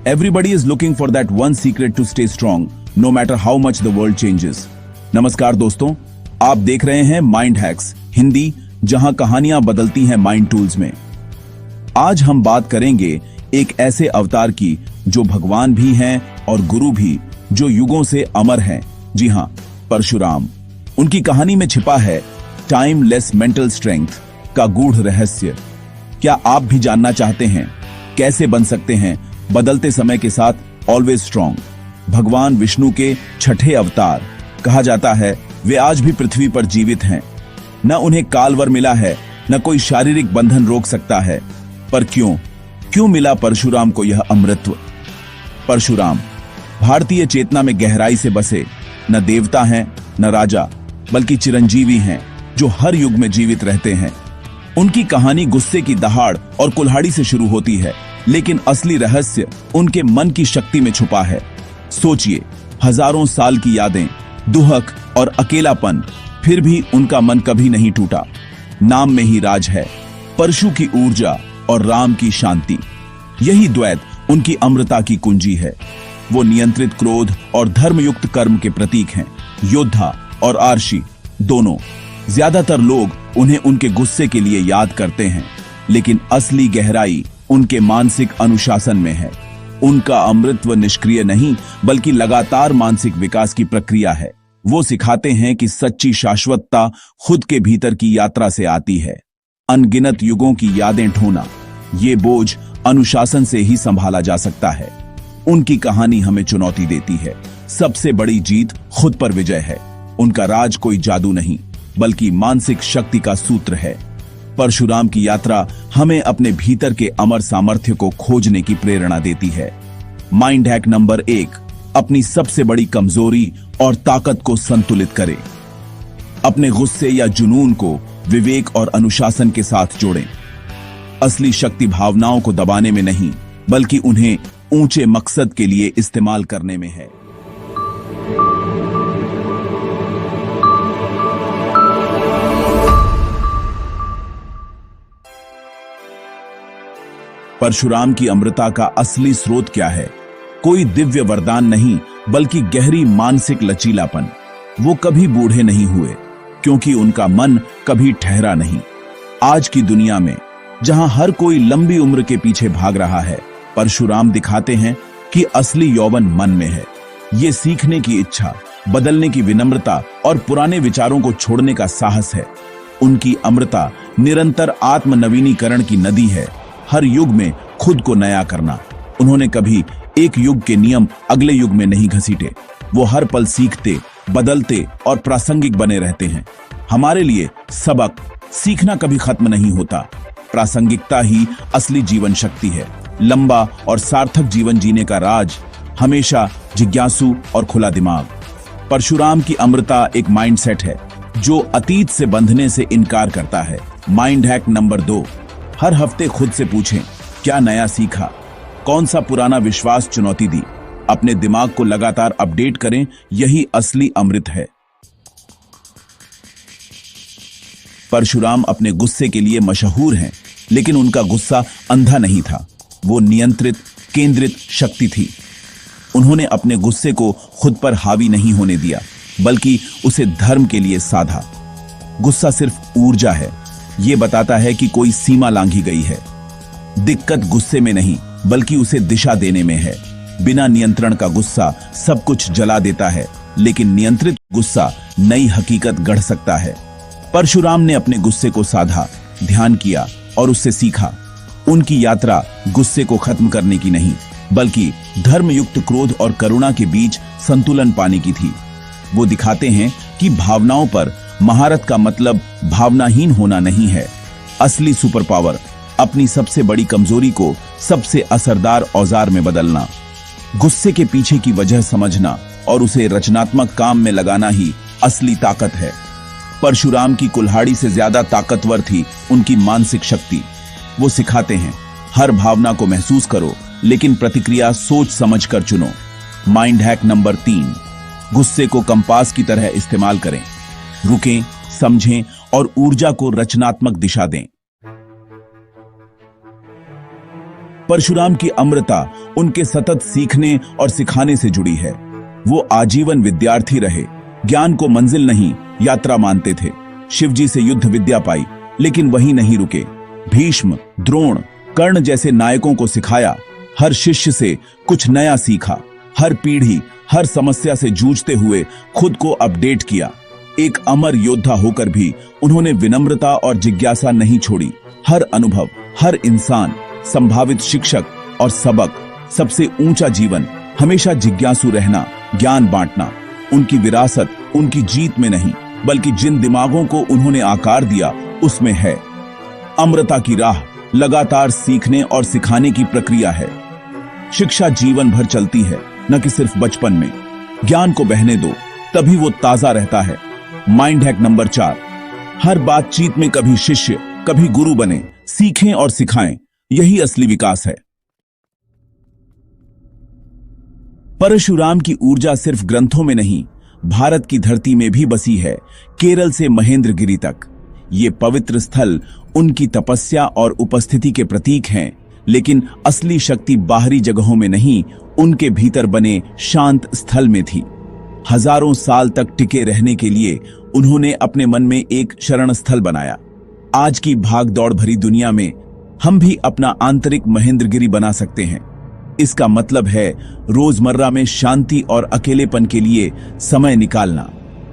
Everybody is looking for that one secret to stay strong, no matter how much the world changes. नमस्कार दोस्तों, आप देख रहे हैं माइंड हैक्स हिंदी, जहां कहानियां बदलती हैं माइंड टूल्स में। आज हम बात करेंगे एक ऐसे अवतार की जो भगवान भी हैं और गुरु भी, जो युगों से अमर हैं। जी हां, परशुराम। उनकी कहानी में छिपा है टाइमलेस मेंटल स्ट्रेंथ का गूढ़ रहस्य। क्या आप भी जानना चाहते हैं कैसे बन सकते हैं बदलते समय के साथ ऑलवेज स्ट्रांग? भगवान विष्णु के छठे अवतार कहा जाता है, वे आज भी पृथ्वी पर जीवित हैं। न उन्हें कालवर मिला है, न कोई शारीरिक बंधन रोक सकता है। पर क्यों मिला परशुराम को यह अमृतत्व? परशुराम भारतीय चेतना में गहराई से बसे न देवता हैं न राजा, बल्कि चिरंजीवी हैं जो हर युग में जीवित रहते हैं। उनकी कहानी गुस्से की दहाड़ और कुल्हाड़ी से शुरू होती है, लेकिन असली रहस्य उनके मन की शक्ति में छुपा है। सोचिए, हजारों साल की यादें, दुहक और अकेलापन, फिर भी उनका मन कभी नहीं टूटा। नाम में ही राज है, परशु की ऊर्जा और राम की शांति। यही द्वैत उनकी अमृता की कुंजी है। वो नियंत्रित क्रोध और धर्मयुक्त कर्म के प्रतीक हैं, योद्धा और आर्षी दोनों। ज्यादातर लोग उन्हें उनके गुस्से के लिए याद करते हैं, लेकिन असली गहराई उनके मानसिक अनुशासन में है। उनका अमृतत्व निष्क्रिय नहीं, बल्कि लगातार मानसिक विकास की प्रक्रिया है। वो सिखाते हैं कि सच्ची शाश्वतता खुद के भीतर की यात्रा से आती है। अनगिनत युगों की यादें ढोना, ये बोझ अनुशासन से ही संभाला जा सकता है। उनकी कहानी हमें चुनौती देती है। सबसे बड़ी जीत खुद पर विजय है। उनका राज कोई जादू नहीं, बल्कि मानसिक शक्ति का सूत्र है। परशुराम की यात्रा हमें अपने भीतर के अमर सामर्थ्य को खोजने की प्रेरणा देती है। माइंड हैक नंबर 1, अपनी सबसे बड़ी कमजोरी और ताकत को संतुलित करें। अपने गुस्से या जुनून को विवेक और अनुशासन के साथ जोड़ें। असली शक्ति भावनाओं को दबाने में नहीं, बल्कि उन्हें ऊंचे मकसद के लिए इस्तेमाल करने में है। परशुराम की अमृता का असली स्रोत क्या है? कोई दिव्य वरदान नहीं, बल्कि गहरी मानसिक लचीलापन। वो कभी बूढ़े नहीं हुए, क्योंकि उनका मन कभी ठहरा नहीं। आज की दुनिया में, जहां हर कोई लंबी उम्र के पीछे भाग रहा है, परशुराम दिखाते हैं कि असली यौवन मन में है। ये सीखने की इच्छा, बदलने की विनम्रता और पुराने विचारों को छोड़ने का साहस है। उनकी अमृता निरंतर आत्मनवीनीकरण की नदी है। हर युग में खुद को नया करना। उन्होंने कभी एक युग के नियम अगले युग में नहीं घसीटे। वो हर पल सीखते, बदलते और प्रासंगिक बने रहते हैं। हमारे लिए सबक सीखना कभी खत्म नहीं होता। प्रासंगिकता ही असली जीवन शक्ति है। लंबा और सार्थक जीवन जीने का राज हमेशा जिज्ञासु और खुला दिमाग। परशुराम की अमृता एक माइंडसेट है जो अतीत से बंधने से इनकार करता है। माइंड हैक नंबर 2, हर हफ्ते खुद से पूछें, क्या नया सीखा? कौन सा पुराना विश्वास चुनौती दी? अपने दिमाग को लगातार अपडेट करें। यही असली अमृत है। परशुराम अपने गुस्से के लिए मशहूर हैं, लेकिन उनका गुस्सा अंधा नहीं था। वो नियंत्रित, केंद्रित शक्ति थी। उन्होंने अपने गुस्से को खुद पर हावी नहीं होने दिया, बल्कि उसे धर्म के लिए साधा। गुस्सा सिर्फ ऊर्जा है। ये बताता है कि कोई सीमा लांघी गई है। दिक्कत गुस्से में नहीं, बल्कि उसे दिशा देने में है। बिना नियंत्रण का गुस्सा सब कुछ जला देता है, लेकिन नियंत्रित गुस्सा नई हकीकत गढ़ सकता है। परशुराम ने अपने गुस्से को साधा, ध्यान किया और उससे सीखा। उनकी यात्रा गुस्से को खत्म करने की नहीं, बल्कि धर्मयुक्त क्रोध और करुणा के बीच संतुलन पाने की थी। वो दिखाते हैं कि भावनाओं पर महारत का मतलब भावनाहीन होना नहीं है। असली सुपर पावर अपनी सबसे बड़ी कमजोरी को सबसे असरदार औजार में बदलना। गुस्से के पीछे की वजह समझना और उसे रचनात्मक काम में लगाना ही असली ताकत है। परशुराम की कुल्हाड़ी से ज्यादा ताकतवर थी उनकी मानसिक शक्ति। वो सिखाते हैं, हर भावना को महसूस करो, लेकिन प्रतिक्रिया सोच समझ कर चुनो। माइंड हैक नंबर 3, गुस्से को कंपास की तरह इस्तेमाल करें। रुकें, समझें और ऊर्जा को रचनात्मक दिशा दें। परशुराम की अमृता उनके सतत सीखने और सिखाने से जुड़ी है। वो आजीवन विद्यार्थी रहे, ज्ञान को मंजिल नहीं यात्रा मानते थे। शिवजी से युद्ध विद्या पाई, लेकिन वहीं नहीं रुके। भीष्म, द्रोण, कर्ण जैसे नायकों को सिखाया। हर शिष्य से कुछ नया सीखा। हर पीढ़ी हर समस्या से जूझते हुए खुद को अपडेट किया। एक अमर योद्धा होकर भी उन्होंने विनम्रता और जिज्ञासा नहीं छोड़ी। हर अनुभव, हर इंसान संभावित शिक्षक और सबक। सबसे ऊंचा जीवन हमेशा जिज्ञासु रहना, ज्ञान बांटना। उनकी विरासत उनकी जीत में नहीं, बल्कि जिन दिमागों को उन्होंने आकार दिया उसमें है। अमृता की राह लगातार सीखने और सिखाने की प्रक्रिया है। शिक्षा जीवन भर चलती है, न कि सिर्फ बचपन में। ज्ञान को बहने दो, तभी वो ताजा रहता है। माइंड हैक नंबर 4, हर बातचीत में कभी शिष्य कभी गुरु बने, सीखें और सिखाएं। यही असली विकास है। परशुराम की ऊर्जा सिर्फ ग्रंथों में नहीं, भारत की धरती में भी बसी है। केरल से महेंद्रगिरी तक ये पवित्र स्थल उनकी तपस्या और उपस्थिति के प्रतीक हैं। लेकिन असली शक्ति बाहरी जगहों में नहीं, उनके भीतर बने शांत स्थल में थी। हजारों साल तक टिके रहने के लिए उन्होंने अपने मन में एक शरण स्थल बनाया। आज की भाग दौड़ भरी दुनिया में हम भी अपना आंतरिक महेंद्रगिरी बना सकते हैं। इसका मतलब है रोजमर्रा में शांति और अकेलेपन के लिए समय निकालना।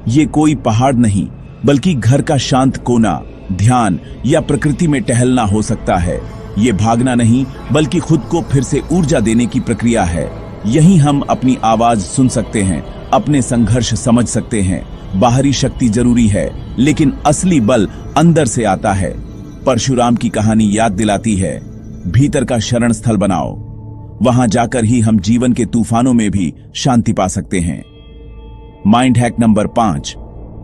ये कोई पहाड़ नहीं, बल्कि घर का शांत कोना, ध्यान या प्रकृति में टहलना हो सकता है। ये भागना नहीं, बल्कि खुद को फिर से ऊर्जा देने की प्रक्रिया है। यहीं हम अपनी आवाज सुन सकते हैं, अपने संघर्ष समझ सकते हैं। बाहरी शक्ति जरूरी है, लेकिन असली बल अंदर से आता है। परशुराम की कहानी याद दिलाती है, भीतर का शरण स्थल बनाओ। वहां जाकर ही हम जीवन के तूफानों में भी शांति पा सकते हैं। माइंड हैक नंबर 5,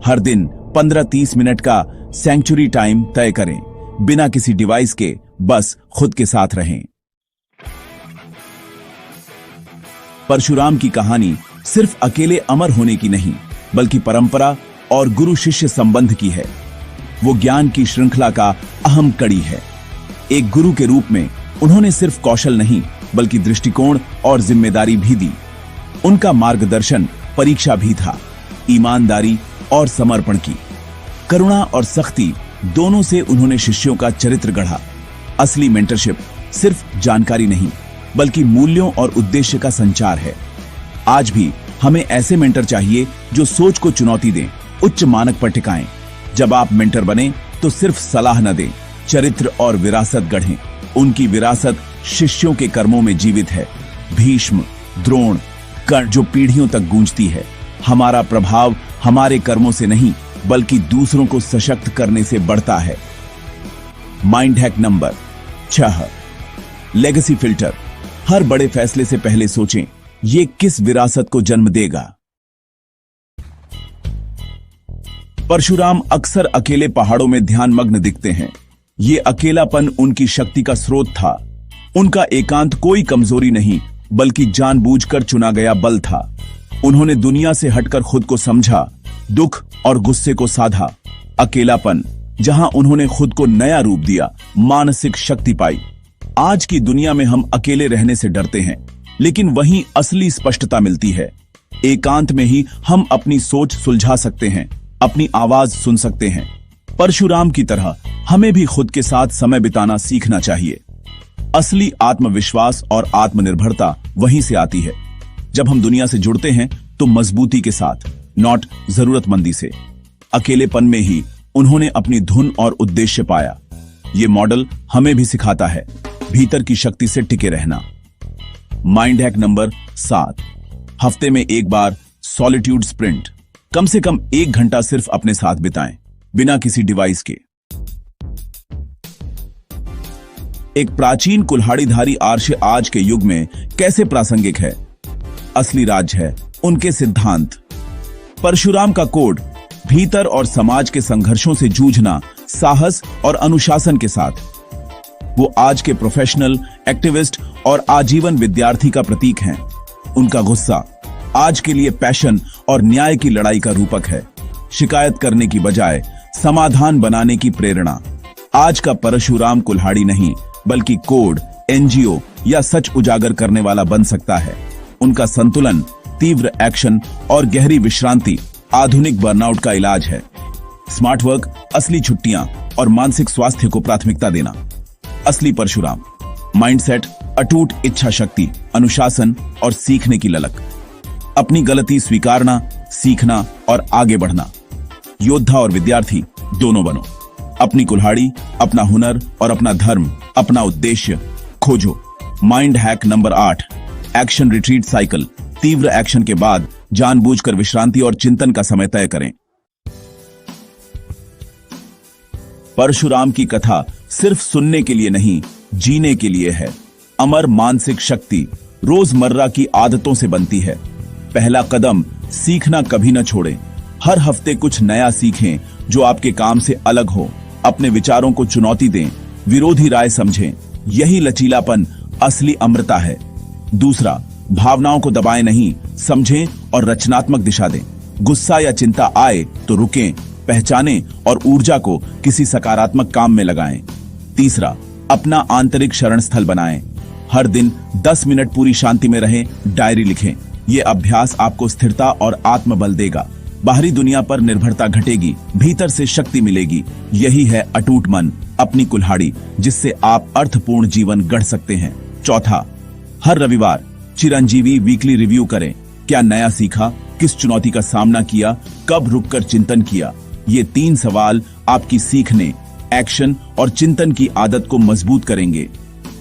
हर दिन 15-30 मिनट का सैंक्चुरी टाइम तय करें। बिना किसी डिवाइस के बस खुद के साथ रहें। परशुराम की कहानी सिर्फ अकेले अमर होने की नहीं, बल्कि परंपरा और गुरु शिष्य संबंध की है। वो ज्ञान की श्रृंखला का अहम कड़ी है। एक गुरु के रूप में उन्होंने सिर्फ कौशल नहीं, बल्कि दृष्टिकोण और जिम्मेदारी भी दी। उनका मार्गदर्शन परीक्षा भी था, ईमानदारी और समर्पण की। करुणा और सख्ती दोनों से उन्होंने शिष्यों का चरित्र गढ़ा। असली मेंटरशिप सिर्फ जानकारी नहीं, बल्कि मूल्यों और उद्देश्य का संचार है। आज भी हमें ऐसे मेंटर चाहिए जो सोच को चुनौती दें, उच्च मानक पर टिकाएं। जब आप मेंटर बने तो सिर्फ सलाह न दें, चरित्र और विरासत गढ़ें। उनकी विरासत शिष्यों के कर्मों में जीवित है। भीष्म, द्रोण, कर्ण जो पीढ़ियों तक गूंजती है। हमारा प्रभाव हमारे कर्मों से नहीं, बल्कि दूसरों को सशक्त करने से बढ़ता है। Mind hack number 6, legacy filter. हर बड़े फैसले से पहले सोचें, ये किस विरासत को जन्म देगा। परशुराम अक्सर अकेले पहाड़ों में ध्यानमग्न दिखते हैं। ये अकेलापन उनकी शक्ति का स्रोत था। उनका एकांत कोई कमजोरी नहीं, बल्कि जानबूझकर चुना गया बल था। उन्होंने दुनिया से हटकर खुद को समझा, दुख और गुस्से को साधा। अकेलापन जहां उन्होंने खुद को नया रूप दिया, मानसिक शक्ति पाई। आज की दुनिया में हम अकेले रहने से डरते हैं, लेकिन वहीं असली स्पष्टता मिलती है। एकांत में ही हम अपनी सोच सुलझा सकते हैं, अपनी आवाज सुन सकते हैं। परशुराम की तरह हमें भी खुद के साथ समय बिताना सीखना चाहिए। असली आत्मविश्वास और आत्मनिर्भरता वहीं से आती है जब हम दुनिया से जुड़ते हैं तो मजबूती के साथ, नॉट जरूरतमंदी से। अकेलेपन में ही उन्होंने अपनी धुन और उद्देश्य पाया। ये मॉडल हमें भी सिखाता है भीतर की शक्ति से टिके रहना। माइंड हैक नंबर 7, हफ्ते में एक बार सॉलिट्यूड स्प्रिंट। कम से कम 1 घंटा सिर्फ अपने साथ बिताएं, बिना किसी डिवाइस के। एक प्राचीन कुल्हाड़ीधारी आर्ष आज के युग में कैसे प्रासंगिक है? असली राज है उनके सिद्धांत। परशुराम का कोड, भीतर और समाज के संघर्षों से जूझना, साहस और अनुशासन के साथ। वो आज के प्रोफेशनल, एक्टिविस्ट और आजीवन विद्यार्थी का प्रतीक हैं। उनका गुस्सा आज के लिए पैशन और न्याय की लड़ाई का रूपक है। शिकायत करने की बजाय समाधान बनाने की प्रेरणा। आज का परशुराम कुल्हाड़ी नहीं, बल्कि कोड, एनजीओ या सच उजागर करने वाला बन सकता है। उनका संतुलन, तीव्र एक्शन और गहरी विश्रांति आधुनिक बर्नआउट का इलाज है। स्मार्ट वर्क, असली छुट्टियां और मानसिक स्वास्थ्य को प्राथमिकता देना। असली परशुराम, माइंडसेट, अटूट इच्छा शक्ति, अनुशासन और सीखने की ललक। अपनी गलती स्वीकारना, सीखना और आगे बढ़ना। योद्धा और विद्यार्थी दोनों बनो। अपनी कुल्हाड़ी, अपना हुनर और अपना धर्म, अपना उद्देश्य खोजो। Mind hack number 8, action retreat cycle. तीव्र एक्शन के बाद जानबूझकर विश्रांति और चिंतन का समय तय करें। परशुराम की कथा सिर्फ सुनने के लिए नहीं, जीने के लिए है। अमर मानसिक शक्ति रोजमर्रा की आदतों से बनती है। पहला कदम, सीखना कभी न छोड़ें। हर हफ्ते कुछ नया सीखें जो आपके काम से अलग हो। अपने विचारों को चुनौती दें, विरोधी राय समझें। यही लचीलापन असली अमृता है। दूसरा, भावनाओं को दबाएं नहीं, समझें और रचनात्मक दिशा दें। गुस्सा या चिंता आए तो रुकें, पहचानें और ऊर्जा को किसी सकारात्मक काम में लगाएं। तीसरा, अपना आंतरिक शरण स्थल बनाएं। हर दिन 10 मिनट पूरी शांति में रहें, डायरी लिखें। यह अभ्यास आपको स्थिरता और आत्मबल देगा। बाहरी दुनिया पर निर्भरता घटेगी, भीतर से शक्ति मिलेगी। यही है अटूट मन, अपनी कुल्हाड़ी, जिससे आप अर्थपूर्ण जीवन गढ़ सकते हैं। चौथा, हर रविवार चिरंजीवी वीकली रिव्यू करें। क्या नया सीखा, किस चुनौती का सामना किया, कब रुककर चिंतन किया। ये 3 सवाल आपकी सीखने, एक्शन और चिंतन की आदत को मजबूत करेंगे।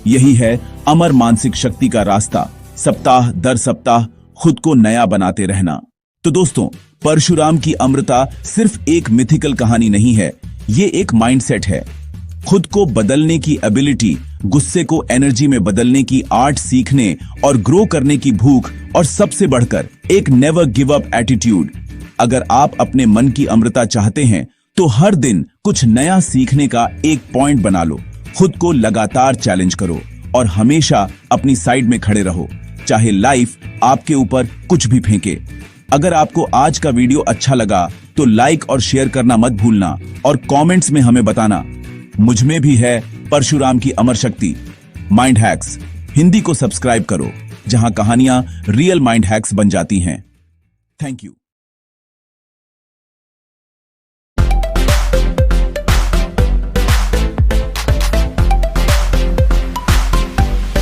यही है अमर मानसिक शक्ति का रास्ता। सप्ताह दर सप्ताह खुद को नया बनाते रहना। तो दोस्तों, परशुराम की अमृता सिर्फ एक मिथिकल कहानी नहीं है, ये एक माइंडसेट है। खुद को बदलने की एबिलिटी, गुस्से को एनर्जी में बदलने की आर्ट, सीखने और ग्रो करने की भूख, और सबसे बढ़कर एक नेवर गिव अप एटीट्यूड। अगर आप अपने मन की अमृता चाहते हैं तो हर दिन कुछ नया सीखने का एक पॉइंट बना लो। खुद को लगातार चैलेंज करो और हमेशा अपनी साइड में खड़े रहो, चाहे लाइफ आपके ऊपर कुछ भी फेंके। अगर आपको आज का वीडियो अच्छा लगा तो लाइक और शेयर करना मत भूलना, और कमेंट्स में हमें बताना मुझ में भी है परशुराम की अमर शक्ति। माइंड हैक्स हिंदी को सब्सक्राइब करो, जहां कहानियां रियल माइंड हैक्स बन जाती हैं। Thank you.